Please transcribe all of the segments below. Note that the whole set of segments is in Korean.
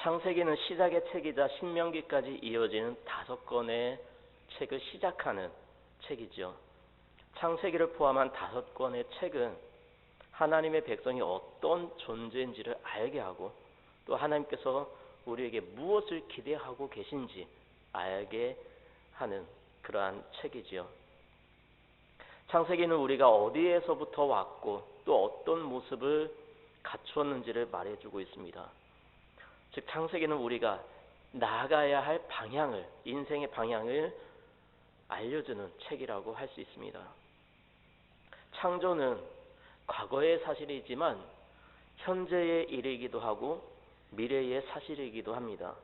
창세기는 시작의 책이자 신명기까지 이어지는 5권의 책을 시작하는 책이죠. 창세기를 포함한 5권의 책은 하나님의 백성이 어떤 존재인지를 알게 하고 또 하나님께서 우리에게 무엇을 기대하고 계신지 알게 하는 그러한 책이지요. 창세기는 우리가 어디에서부터 왔고 또 어떤 모습을 갖추었는지를 말해주고 있습니다. 즉 창세기는 우리가 나아가야 할 방향을, 인생의 방향을 알려주는 책이라고 할 수 있습니다. 창조는 과거의 사실이지만 현재의 일이기도 하고 미래의 사실이기도 합니다.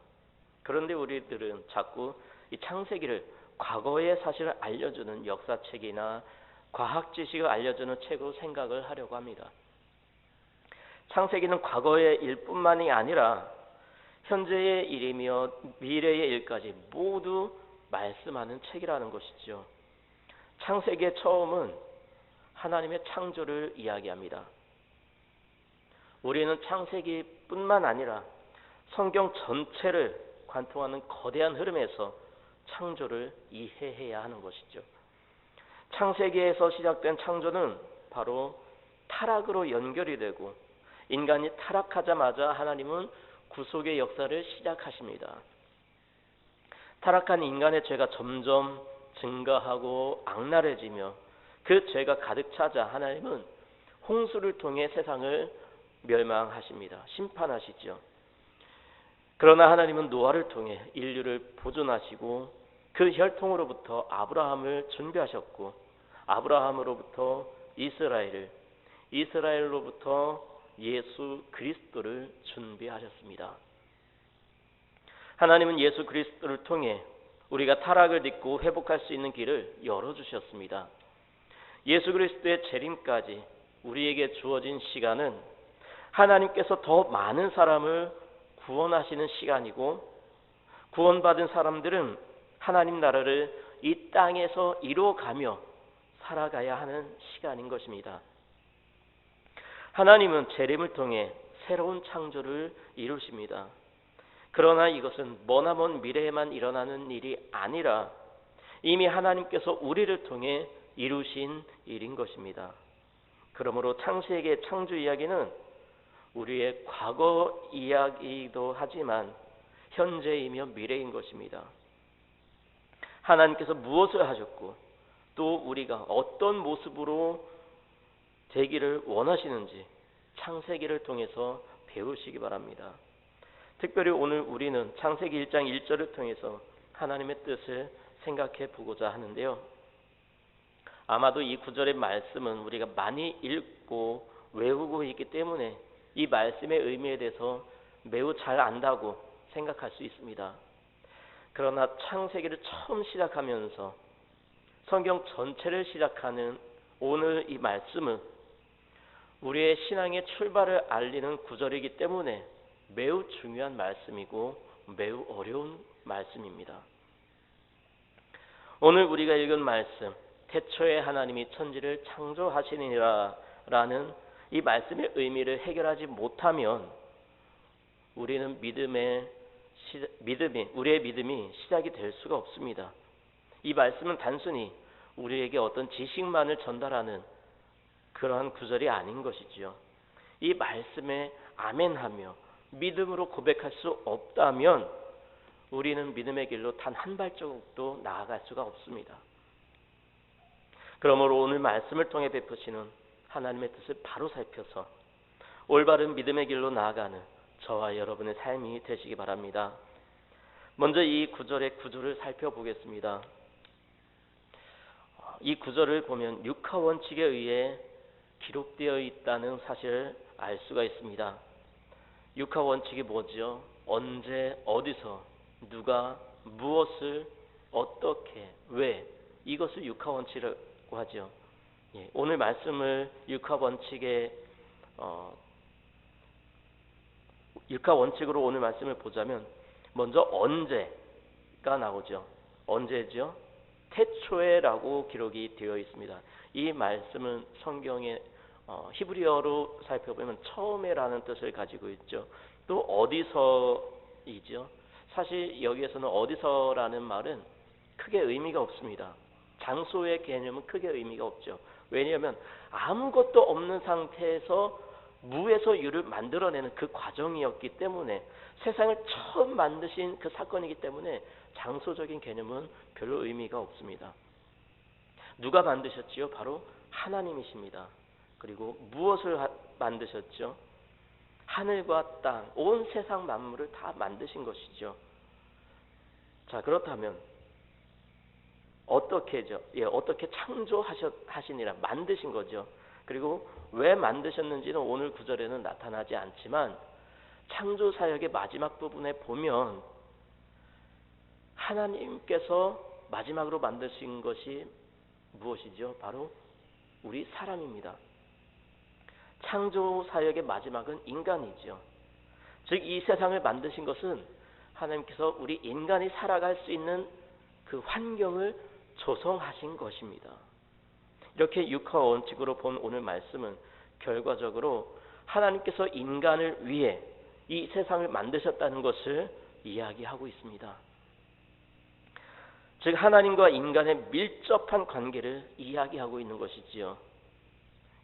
그런데 우리들은 자꾸 이 창세기를 과거의 사실을 알려주는 역사책이나 과학 지식을 알려주는 책으로 생각을 하려고 합니다. 창세기는 과거의 일뿐만이 아니라 현재의 일이며 미래의 일까지 모두 말씀하는 책이라는 것이죠. 창세기의 처음은 하나님의 창조를 이야기합니다. 우리는 창세기뿐만 아니라 성경 전체를 관통하는 거대한 흐름에서 창조를 이해해야 하는 것이죠. 창세기에서 시작된 창조는 바로 타락으로 연결이 되고 인간이 타락하자마자 하나님은 구속의 역사를 시작하십니다. 타락한 인간의 죄가 점점 증가하고 악랄해지며 그 죄가 가득 차자 하나님은 홍수를 통해 세상을 멸망하십니다. 심판하시죠. 그러나 하나님은 노아를 통해 인류를 보존하시고 그 혈통으로부터 아브라함을 준비하셨고 아브라함으로부터 이스라엘을, 이스라엘로부터 예수 그리스도를 준비하셨습니다. 하나님은 예수 그리스도를 통해 우리가 타락을 딛고 회복할 수 있는 길을 열어주셨습니다. 예수 그리스도의 재림까지 우리에게 주어진 시간은 하나님께서 더 많은 사람을 구원하시는 시간이고 구원받은 사람들은 하나님 나라를 이 땅에서 이루어가며 살아가야 하는 시간인 것입니다. 하나님은 재림을 통해 새로운 창조를 이루십니다. 그러나 이것은 머나먼 미래에만 일어나는 일이 아니라 이미 하나님께서 우리를 통해 이루신 일인 것입니다. 그러므로 창세기의 창조 이야기는 우리의 과거 이야기이기도 하지만 현재이며 미래인 것입니다. 하나님께서 무엇을 하셨고 또 우리가 어떤 모습으로 되기를 원하시는지 창세기를 통해서 배우시기 바랍니다. 특별히 오늘 우리는 창세기 1장 1절을 통해서 하나님의 뜻을 생각해 보고자 하는데요. 아마도 이 구절의 말씀은 우리가 많이 읽고 외우고 있기 때문에 이 말씀의 의미에 대해서 매우 잘 안다고 생각할 수 있습니다. 그러나 창세기를 처음 시작하면서 성경 전체를 시작하는 오늘 이 말씀은 우리의 신앙의 출발을 알리는 구절이기 때문에 매우 중요한 말씀이고 매우 어려운 말씀입니다. 오늘 우리가 읽은 말씀, 태초에 하나님이 천지를 창조하시니라 라는 이 말씀의 의미를 해결하지 못하면 우리의 믿음이 시작이 될 수가 없습니다. 이 말씀은 단순히 우리에게 어떤 지식만을 전달하는 그러한 구절이 아닌 것이지요. 이 말씀에 아멘하며 믿음으로 고백할 수 없다면 우리는 믿음의 길로 단 한 발자국도 나아갈 수가 없습니다. 그러므로 오늘 말씀을 통해 베푸시는 하나님의 뜻을 바로 살펴서 올바른 믿음의 길로 나아가는 저와 여러분의 삶이 되시기 바랍니다. 먼저 이 구절의 구조를 살펴보겠습니다. 이 구절을 보면 육하 원칙에 의해 기록되어 있다는 사실을 알 수가 있습니다. 육하 원칙이 뭐죠? 언제, 어디서, 누가, 무엇을, 어떻게, 왜, 이것을 육하 원칙이라고 하죠. 오늘 말씀을 육하 원칙으로 오늘 말씀을 보자면 먼저 언제가 나오죠. 언제죠? 태초에라고 기록이 되어 있습니다. 이 말씀은 성경의 히브리어로 살펴보면 처음에라는 뜻을 가지고 있죠. 또 어디서 어디서이죠? 사실 여기에서는 어디서라는 말은 크게 의미가 없습니다. 장소의 개념은 크게 의미가 없죠. 왜냐하면 아무것도 없는 상태에서 무에서 유를 만들어내는 그 과정이었기 때문에, 세상을 처음 만드신 그 사건이기 때문에 장소적인 개념은 별로 의미가 없습니다. 누가 만드셨지요? 바로 하나님이십니다. 그리고 무엇을 만드셨죠? 하늘과 땅, 온 세상 만물을 다 만드신 것이죠. 자, 그렇다면 어떻게 창조하시니라, 만드신 거죠. 그리고 왜 만드셨는지는 오늘 구절에는 나타나지 않지만 창조 사역의 마지막 부분에 보면 하나님께서 마지막으로 만드신 것이 무엇이죠? 바로 우리 사람입니다. 창조 사역의 마지막은 인간이죠. 즉 이 세상을 만드신 것은 하나님께서 우리 인간이 살아갈 수 있는 그 환경을 조성하신 것입니다. 이렇게 육화 원칙으로 본 오늘 말씀은 결과적으로 하나님께서 인간을 위해 이 세상을 만드셨다는 것을 이야기하고 있습니다. 즉 하나님과 인간의 밀접한 관계를 이야기하고 있는 것이지요.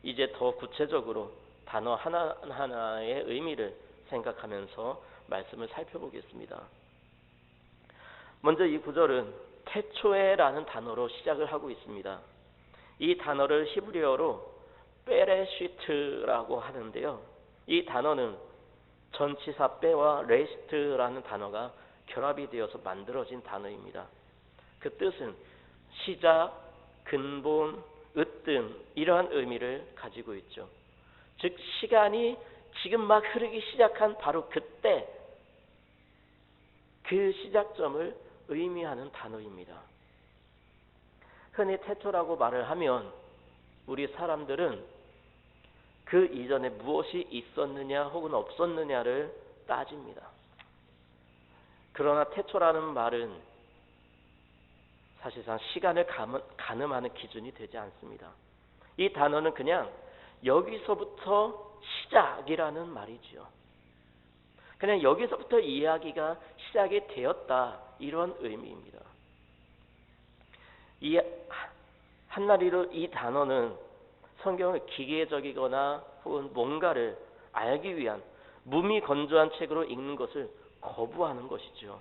이제 더 구체적으로 단어 하나하나의 의미를 생각하면서 말씀을 살펴보겠습니다. 먼저 이 구절은 태초에라는 단어로 시작을 하고 있습니다. 이 단어를 히브리어로 베레시트라고 하는데요. 이 단어는 전치사 빼와 레시트라는 단어가 결합이 되어서 만들어진 단어입니다. 그 뜻은 시작, 근본, 으뜸 이러한 의미를 가지고 있죠. 즉 시간이 지금 막 흐르기 시작한 바로 그때 그 시작점을 의미하는 단어입니다. 흔히 태초라고 말을 하면 우리 사람들은 그 이전에 무엇이 있었느냐 혹은 없었느냐를 따집니다. 그러나 태초라는 말은 사실상 시간을 가늠하는 기준이 되지 않습니다. 이 단어는 그냥 여기서부터 시작이라는 말이죠. 그냥 여기서부터 이야기가 시작이 되었다, 이런 의미입니다. 이 한마디로 이 단어는 성경을 기계적이거나 혹은 뭔가를 알기 위한 무미건조한 책으로 읽는 것을 거부하는 것이죠.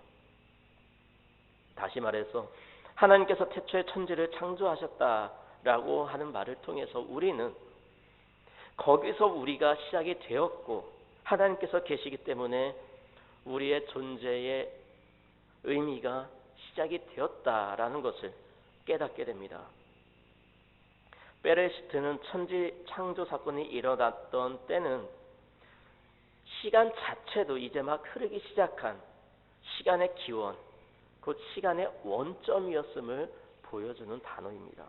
다시 말해서 하나님께서 태초에 천지를 창조하셨다라고 하는 말을 통해서 우리는 거기서 우리가 시작이 되었고 하나님께서 계시기 때문에 우리의 존재의 의미가 시작이 되었다라는 것을 깨닫게 됩니다. 베레시트는 천지 창조 사건이 일어났던 때는 시간 자체도 이제 막 흐르기 시작한 시간의 기원, 곧 시간의 원점이었음을 보여주는 단어입니다.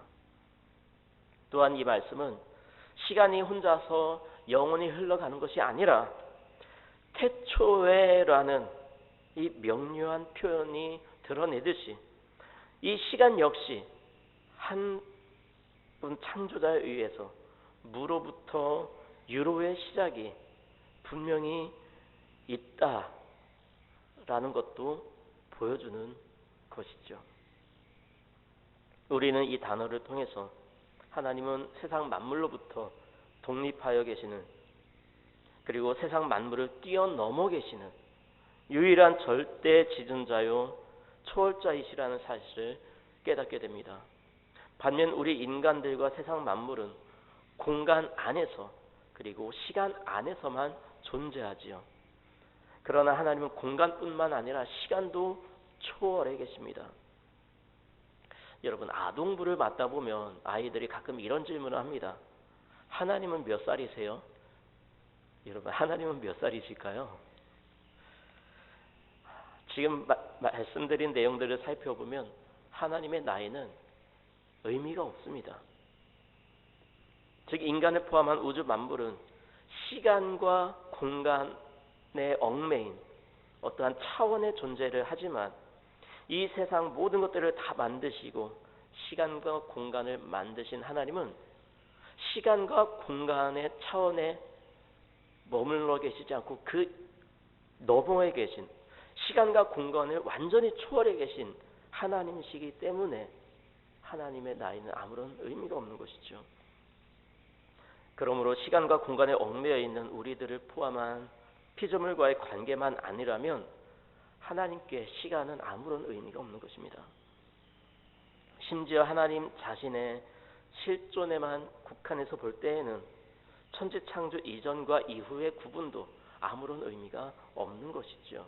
또한 이 말씀은 시간이 혼자서 영원히 흘러가는 것이 아니라 태초에라는 이 명료한 표현이 드러내듯이 이 시간 역시 한 분 창조자에 의해서 무로부터 유로의 시작이 분명히 있다라는 것도 보여주는 것이죠. 우리는 이 단어를 통해서 하나님은 세상 만물로부터 독립하여 계시는, 그리고 세상 만물을 뛰어넘어 계시는 유일한 절대 지존자요 초월자이시라는 사실을 깨닫게 됩니다. 반면 우리 인간들과 세상 만물은 공간 안에서 그리고 시간 안에서만 존재하지요. 그러나 하나님은 공간뿐만 아니라 시간도 초월해 계십니다. 여러분, 아동부를 맡다 보면 아이들이 가끔 이런 질문을 합니다. 하나님은 몇 살이세요? 여러분, 하나님은 몇 살이실까요? 지금 말씀드린 내용들을 살펴보면 하나님의 나이는 의미가 없습니다. 즉 인간을 포함한 우주 만물은 시간과 공간에 얽매인 어떠한 차원의 존재를 하지만 이 세상 모든 것들을 다 만드시고 시간과 공간을 만드신 하나님은 시간과 공간의 차원에 머물러 계시지 않고 그 너머에 계신 시간과 공간을 완전히 초월해 계신 하나님이시기 때문에 하나님의 나이는 아무런 의미가 없는 것이죠. 그러므로 시간과 공간에 얽매여 있는 우리들을 포함한 피조물과의 관계만 아니라면 하나님께 시간은 아무런 의미가 없는 것입니다. 심지어 하나님 자신의 실존에만 국한해서 볼 때에는 천지창조 이전과 이후의 구분도 아무런 의미가 없는 것이죠.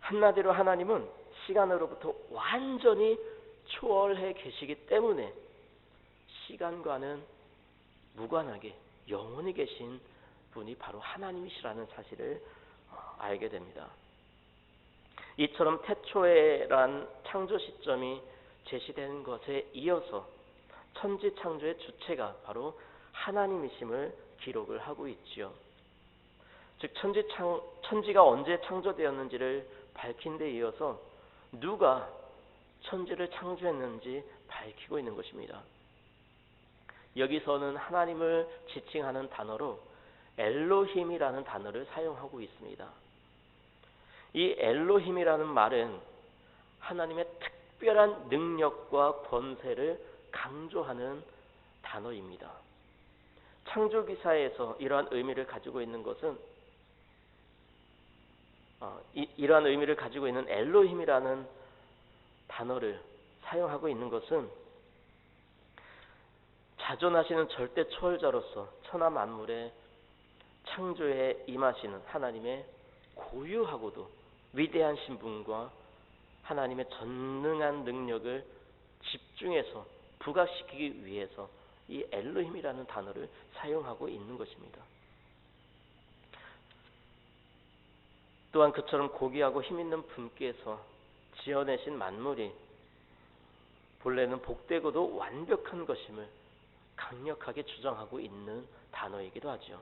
한마디로 하나님은 시간으로부터 완전히 초월해 계시기 때문에 시간과는 무관하게 영원히 계신 분이 바로 하나님이시라는 사실을 알게 됩니다. 이처럼 태초에란 창조 시점이 제시되는 것에 이어서 천지창조의 주체가 바로 하나님이심을 기록을 하고 있지요. 즉 천지가 언제 창조되었는지를 밝힌 데 이어서 누가 천지를 창조했는지 밝히고 있는 것입니다. 여기서는 하나님을 지칭하는 단어로 엘로힘이라는 단어를 사용하고 있습니다. 이 엘로힘이라는 말은 하나님의 특별한 능력과 권세를 강조하는 단어입니다. 창조기사에서 이러한 의미를 가지고 있는 것은 이러한 의미를 가지고 있는 엘로힘이라는 단어를 사용하고 있는 것은 자존하시는 절대 초월자로서 천하 만물의 창조에 임하시는 하나님의 고유하고도 위대한 신분과 하나님의 전능한 능력을 집중해서 부각시키기 위해서 이 엘로힘이라는 단어를 사용하고 있는 것입니다. 또한 그처럼 고귀하고 힘있는 분께서 지어내신 만물이 본래는 복되고도 완벽한 것임을 강력하게 주장하고 있는 단어이기도 하죠.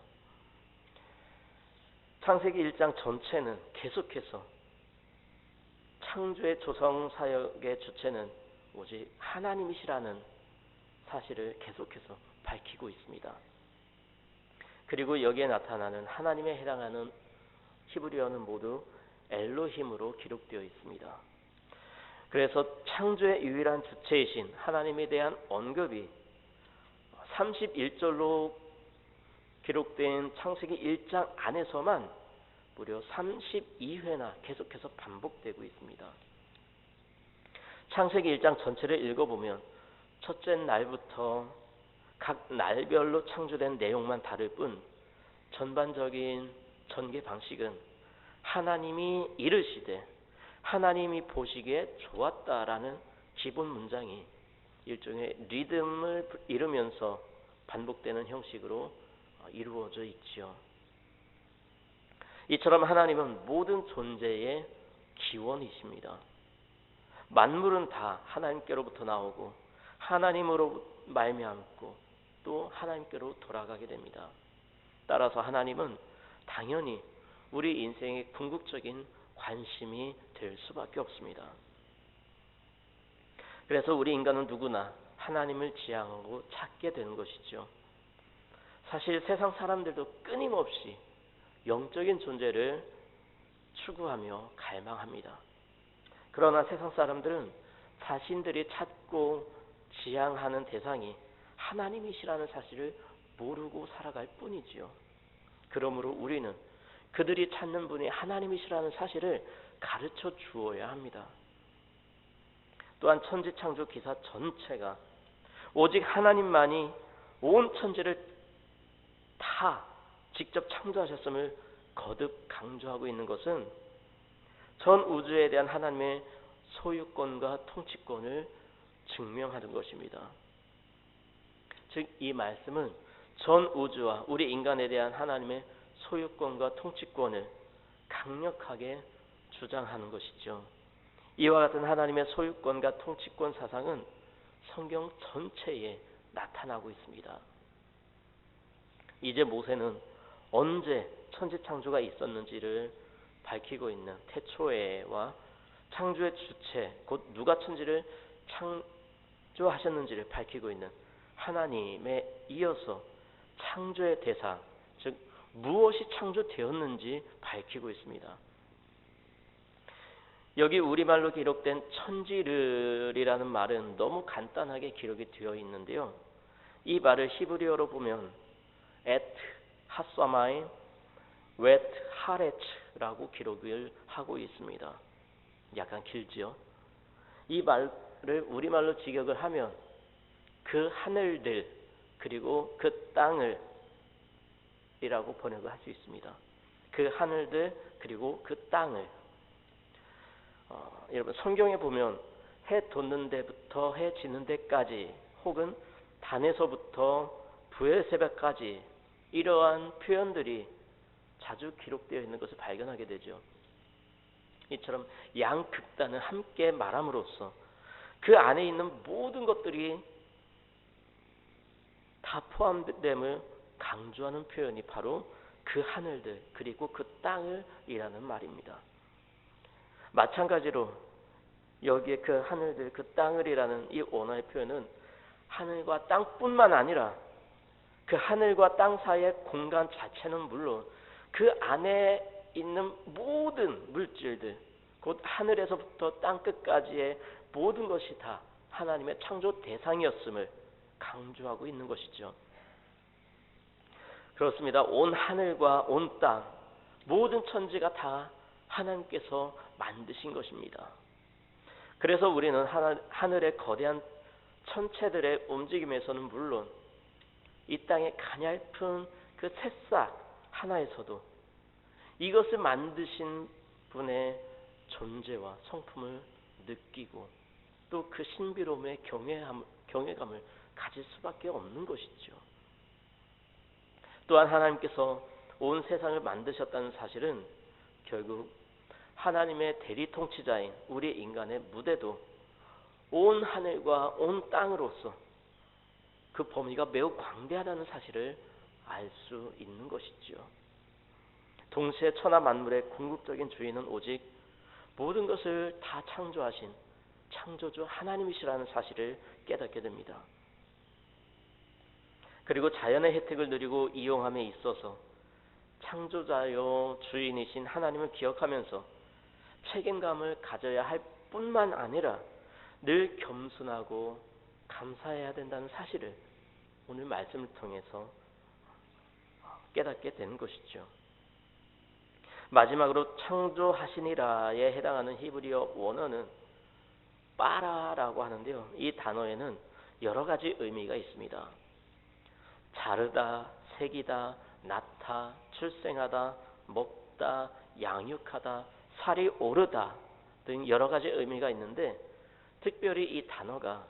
창세기 1장 전체는 계속해서 창조의 조성사역의 주체는 오직 하나님이시라는 사실을 계속해서 밝히고 있습니다. 그리고 여기에 나타나는 하나님에 해당하는 히브리어는 모두 엘로힘으로 기록되어 있습니다. 그래서 창조의 유일한 주체이신 하나님에 대한 언급이 31절로 기록된 창세기 1장 안에서만 무려 32회나 계속해서 반복되고 있습니다. 창세기 1장 전체를 읽어보면 첫째 날부터 각 날별로 창조된 내용만 다를 뿐 전반적인 전개 방식은 하나님이 이르시되 하나님이 보시기에 좋았다라는 기본 문장이 일종의 리듬을 이루면서 반복되는 형식으로 이루어져 있지요. 이처럼 하나님은 모든 존재의 기원이십니다. 만물은 다 하나님께로부터 나오고 하나님으로 말미암고 또 하나님께로 돌아가게 됩니다. 따라서 하나님은 당연히 우리 인생의 궁극적인 관심이 될 수밖에 없습니다. 그래서 우리 인간은 누구나 하나님을 지향하고 찾게 되는 것이죠. 사실 세상 사람들도 끊임없이 영적인 존재를 추구하며 갈망합니다. 그러나 세상 사람들은 자신들이 찾고 지향하는 대상이 하나님이시라는 사실을 모르고 살아갈 뿐이지요. 그러므로 우리는 그들이 찾는 분이 하나님이시라는 사실을 가르쳐 주어야 합니다. 또한 천지창조 기사 전체가 오직 하나님만이 온 천지를 다 직접 창조하셨음을 거듭 강조하고 있는 것은 전 우주에 대한 하나님의 소유권과 통치권을 증명하는 것입니다. 즉 이 말씀은 전 우주와 우리 인간에 대한 하나님의 소유권과 통치권을 강력하게 주장하는 것이죠. 이와 같은 하나님의 소유권과 통치권 사상은 성경 전체에 나타나고 있습니다. 이제 모세는 언제 천지창조가 있었는지를 밝히고 있는 태초에와 창조의 주체, 곧 누가 천지를 창조하셨는지를 밝히고 있는 하나님에 이어서 창조의 대상, 즉 무엇이 창조되었는지 밝히고 있습니다. 여기 우리말로 기록된 천지를이라는 말은 너무 간단하게 기록이 되어 있는데요. 이 말을 히브리어로 보면 et 하사마임 웻 하레츠라고 기록을 하고 있습니다. 약간 길지요. 이 말을 우리말로 직역을 하면 그 하늘들 그리고 그 땅을 이라고 번역을 할 수 있습니다. 그 하늘들 그리고 그 땅을. 여러분 성경에 보면 해 돋는 데부터 해 지는 데까지 혹은 단에서부터 부의 새벽까지 이러한 표현들이 자주 기록되어 있는 것을 발견하게 되죠. 이처럼 양극단을 함께 말함으로써 그 안에 있는 모든 것들이 다 포함됨을 강조하는 표현이 바로 그 하늘들 그리고 그 땅을 이라는 말입니다. 마찬가지로 여기에 그 하늘들 그 땅을 이라는 이 원어의 표현은 하늘과 땅뿐만 아니라 그 하늘과 땅 사이의 공간 자체는 물론 그 안에 있는 모든 물질들 곧 하늘에서부터 땅 끝까지의 모든 것이 다 하나님의 창조 대상이었음을 강조하고 있는 것이죠. 그렇습니다. 온 하늘과 온 땅 모든 천지가 다 하나님께서 만드신 것입니다. 그래서 우리는 하늘의 거대한 천체들의 움직임에서는 물론 이 땅의 가냘픈 그 새싹 하나에서도 이것을 만드신 분의 존재와 성품을 느끼고 또 그 신비로움의 경외감을 가질 수밖에 없는 것이죠. 또한 하나님께서 온 세상을 만드셨다는 사실은 결국 하나님의 대리 통치자인 우리 인간의 무대도 온 하늘과 온 땅으로서 그 범위가 매우 광대하다는 사실을 알 수 있는 것이지요. 동시에 천하 만물의 궁극적인 주인은 오직 모든 것을 다 창조하신 창조주 하나님이시라는 사실을 깨닫게 됩니다. 그리고 자연의 혜택을 누리고 이용함에 있어서 창조자요 주인이신 하나님을 기억하면서 책임감을 가져야 할 뿐만 아니라 늘 겸손하고 감사해야 된다는 사실을 오늘 말씀을 통해서 깨닫게 되는 것이죠. 마지막으로 창조하시니라에 해당하는 히브리어 원어는 빠라라고 하는데요. 이 단어에는 여러 가지 의미가 있습니다. 자르다, 새기다, 낳다, 출생하다, 먹다, 양육하다, 살이 오르다 등 여러 가지 의미가 있는데 특별히 이 단어가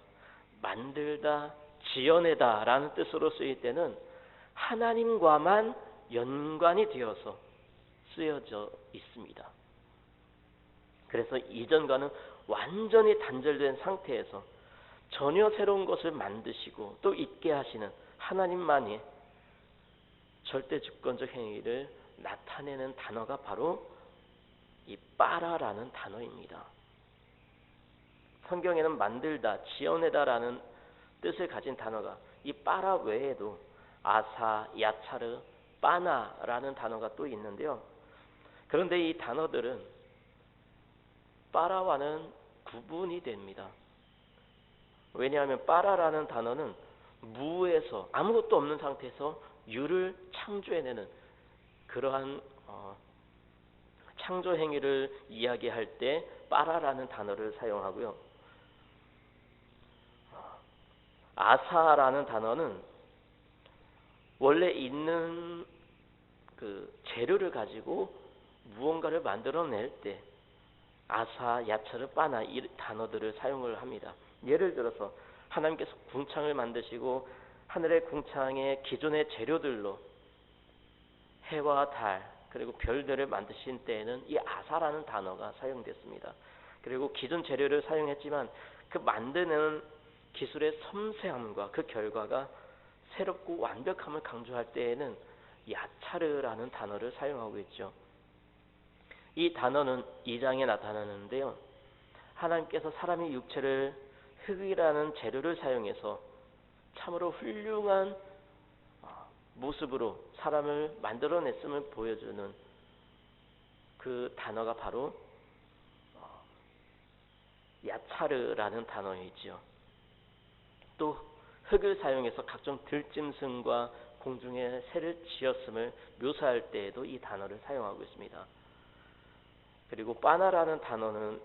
만들다, 지어내다 라는 뜻으로 쓰일 때는 하나님과만 연관이 되어서 쓰여져 있습니다. 그래서 이전과는 완전히 단절된 상태에서 전혀 새로운 것을 만드시고 또 있게 하시는 하나님만이 절대 주권적 행위를 나타내는 단어가 바로 이 빠라라는 단어입니다. 성경에는 만들다, 지어내다라는 뜻을 가진 단어가 이 빠라 외에도 아사, 야차르, 빠나라는 단어가 또 있는데요. 그런데 이 단어들은 빠라와는 구분이 됩니다. 왜냐하면 빠라라는 단어는 무에서 아무것도 없는 상태에서 유를 창조해내는 그러한 창조 행위를 이야기할 때 빠라라는 단어를 사용하고요. 아사라는 단어는 원래 있는 그 재료를 가지고 무언가를 만들어낼 때 아사, 야차르, 빠나 이 단어들을 사용을 합니다. 예를 들어서 하나님께서 궁창을 만드시고 하늘의 궁창의 기존의 재료들로 해와 달 그리고 별들을 만드신 때에는 이 아사라는 단어가 사용됐습니다. 그리고 기존 재료를 사용했지만 그 만드는 기술의 섬세함과 그 결과가 새롭고 완벽함을 강조할 때에는 야차르라는 단어를 사용하고 있죠. 이 단어는 2장에 나타나는데요. 하나님께서 사람의 육체를 흙이라는 재료를 사용해서 참으로 훌륭한 모습으로 사람을 만들어냈음을 보여주는 그 단어가 바로 야차르라는 단어이지요. 또 흙을 사용해서 각종 들짐승과 공중에 새를 지었음을 묘사할 때에도 이 단어를 사용하고 있습니다. 그리고 빠나라는 단어는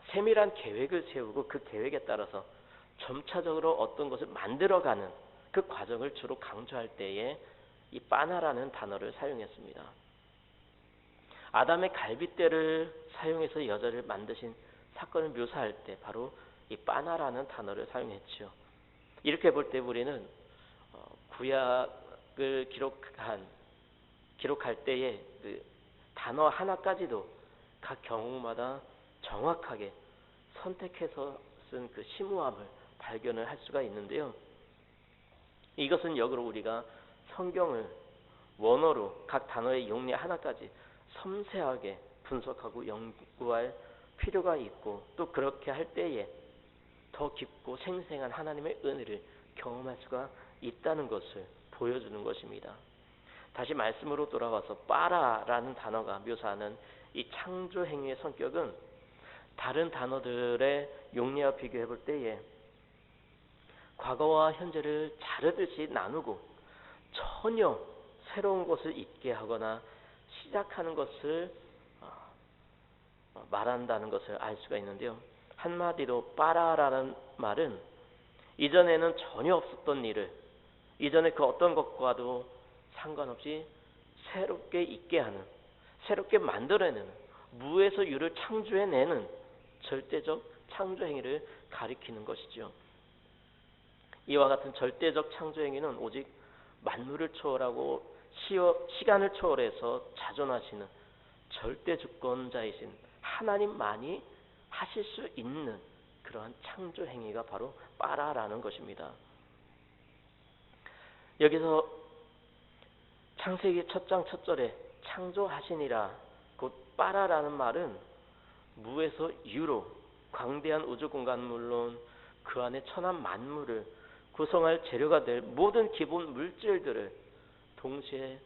세밀한 계획을 세우고 그 계획에 따라서 점차적으로 어떤 것을 만들어가는 그 과정을 주로 강조할 때에 이 빠나라는 단어를 사용했습니다. 아담의 갈빗대를 사용해서 여자를 만드신 사건을 묘사할 때 바로 이 빠나라는 단어를 사용했지요. 이렇게 볼 때 우리는 구약을 기록할 때에 그 단어 하나까지도 각 경우마다 정확하게 선택해서 쓴 그 심오함을 발견을 할 수가 있는데요. 이것은 역으로 우리가 성경을 원어로 각 단어의 용례 하나까지 섬세하게 분석하고 연구할 필요가 있고, 또 그렇게 할 때에 더 깊고 생생한 하나님의 은혜를 경험할 수가 있다는 것을 보여주는 것입니다. 다시 말씀으로 돌아와서 빠라라는 단어가 묘사하는 이 창조 행위의 성격은 다른 단어들의 용례와 비교해 볼 때에 과거와 현재를 자르듯이 나누고 전혀 새로운 것을 있게 하거나 시작하는 것을 말한다는 것을 알 수가 있는데요. 한마디로 빠라라는 말은 이전에는 전혀 없었던 일을 이전에 그 어떤 것과도 상관없이 새롭게 있게 하는, 새롭게 만들어내는, 무에서 유를 창조해내는 절대적 창조 행위를 가리키는 것이죠. 이와 같은 절대적 창조 행위는 오직 만물을 초월하고 시간을 초월해서 자존하시는 절대 주권자이신 하나님만이 하실 수 있는 그러한 창조 행위가 바로 빠라라는 것입니다. 여기서 창세기 1장 1절에 창조하시니라 곧 빠라라는 말은 무에서 유로 광대한 우주 공간 물론 그 안에 천한 만물을 구성할 재료가 될 모든 기본 물질들을 동시에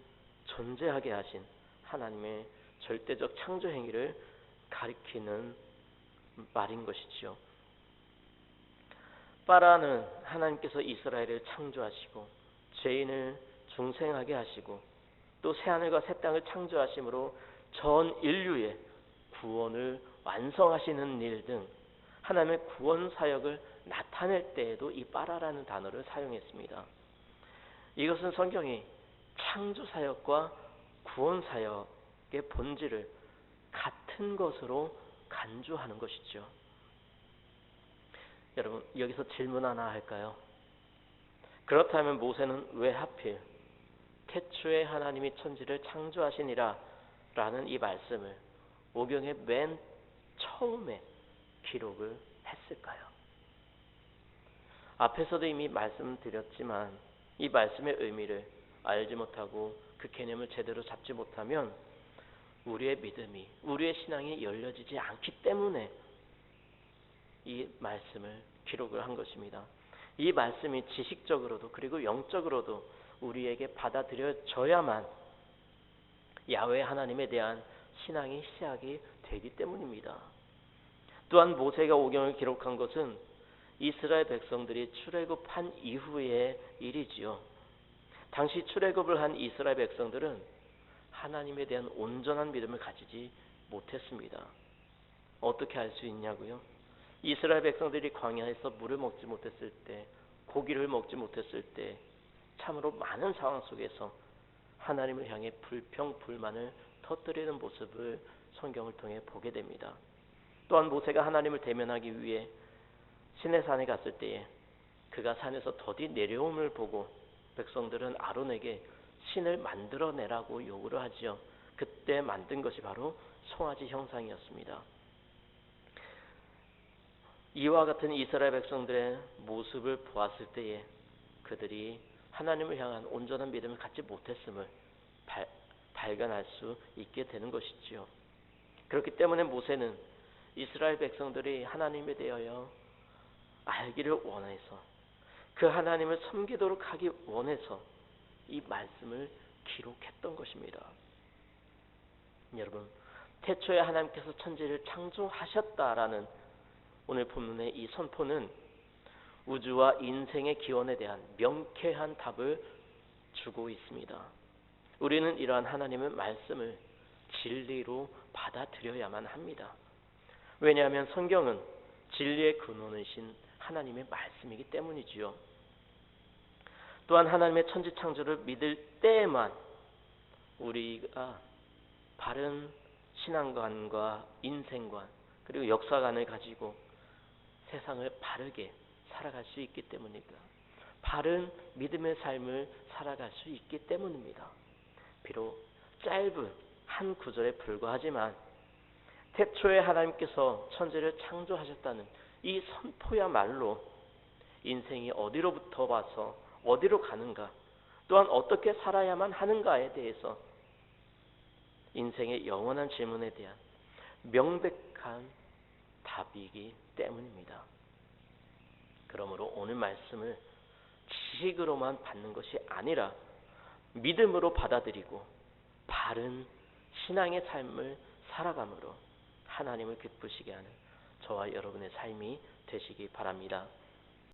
존재하게 하신 하나님의 절대적 창조 행위를 가리키는 말인 것이지요. 빠라는 하나님께서 이스라엘을 창조하시고 죄인을 중생하게 하시고 또 새하늘과 새 땅을 창조하심으로 전 인류의 구원을 완성하시는 일 등 하나님의 구원 사역을 나타낼 때에도 이 빠라라는 단어를 사용했습니다. 이것은 성경이 창조 사역과 구원 사역의 본질을 같은 것으로 간주하는 것이죠. 여러분, 여기서 질문 하나 할까요? 그렇다면 모세는 왜 하필 태초에 하나님이 천지를 창조하시니라 라는 이 말씀을 오경의 맨 처음에 기록을 했을까요? 앞에서도 이미 말씀드렸지만 이 말씀의 의미를 알지 못하고 그 개념을 제대로 잡지 못하면 우리의 믿음이, 우리의 신앙이 열려지지 않기 때문에 이 말씀을 기록을 한 것입니다. 이 말씀이 지식적으로도 그리고 영적으로도 우리에게 받아들여져야만 야훼 하나님에 대한 신앙이 시작이 되기 때문입니다. 또한 모세가 오경을 기록한 것은 이스라엘 백성들이 출애굽한 이후의 일이지요. 당시 출애굽을 한 이스라엘 백성들은 하나님에 대한 온전한 믿음을 가지지 못했습니다. 어떻게 알 수 있냐고요? 이스라엘 백성들이 광야에서 물을 먹지 못했을 때, 고기를 먹지 못했을 때 참으로 많은 상황 속에서 하나님을 향해 불평, 불만을 터뜨리는 모습을 성경을 통해 보게 됩니다. 또한 모세가 하나님을 대면하기 위해 시내산에 갔을 때에 그가 산에서 더디 내려옴을 보고 백성들은 아론에게 신을 만들어내라고 요구를 하지요. 그때 만든 것이 바로 송아지 형상이었습니다. 이와 같은 이스라엘 백성들의 모습을 보았을 때에 그들이 하나님을 향한 온전한 믿음을 갖지 못했음을 발견할 수 있게 되는 것이지요. 그렇기 때문에 모세는 이스라엘 백성들이 하나님에 대하여 알기를 원해서 그 하나님을 섬기도록 하기 원해서 이 말씀을 기록했던 것입니다. 여러분, 태초에 하나님께서 천지를 창조하셨다라는 오늘 본문의 이 선포는 우주와 인생의 기원에 대한 명쾌한 답을 주고 있습니다. 우리는 이러한 하나님의 말씀을 진리로 받아들여야만 합니다. 왜냐하면 성경은 진리의 근원이신 하나님의 말씀이기 때문이지요. 또한 하나님의 천지창조를 믿을 때에만 우리가 바른 신앙관과 인생관 그리고 역사관을 가지고 세상을 바르게 살아갈 수 있기 때문입니다. 바른 믿음의 삶을 살아갈 수 있기 때문입니다. 비록 짧은 한 구절에 불과하지만 태초에 하나님께서 천지를 창조하셨다는 이 선포야말로 인생이 어디로부터 와서 어디로 가는가, 또한 어떻게 살아야만 하는가에 대해서 인생의 영원한 질문에 대한 명백한 답이기 때문입니다. 그러므로 오늘 말씀을 지식으로만 받는 것이 아니라 믿음으로 받아들이고 바른 신앙의 삶을 살아감으로 하나님을 기쁘시게 하는 저와 여러분의 삶이 되시기 바랍니다.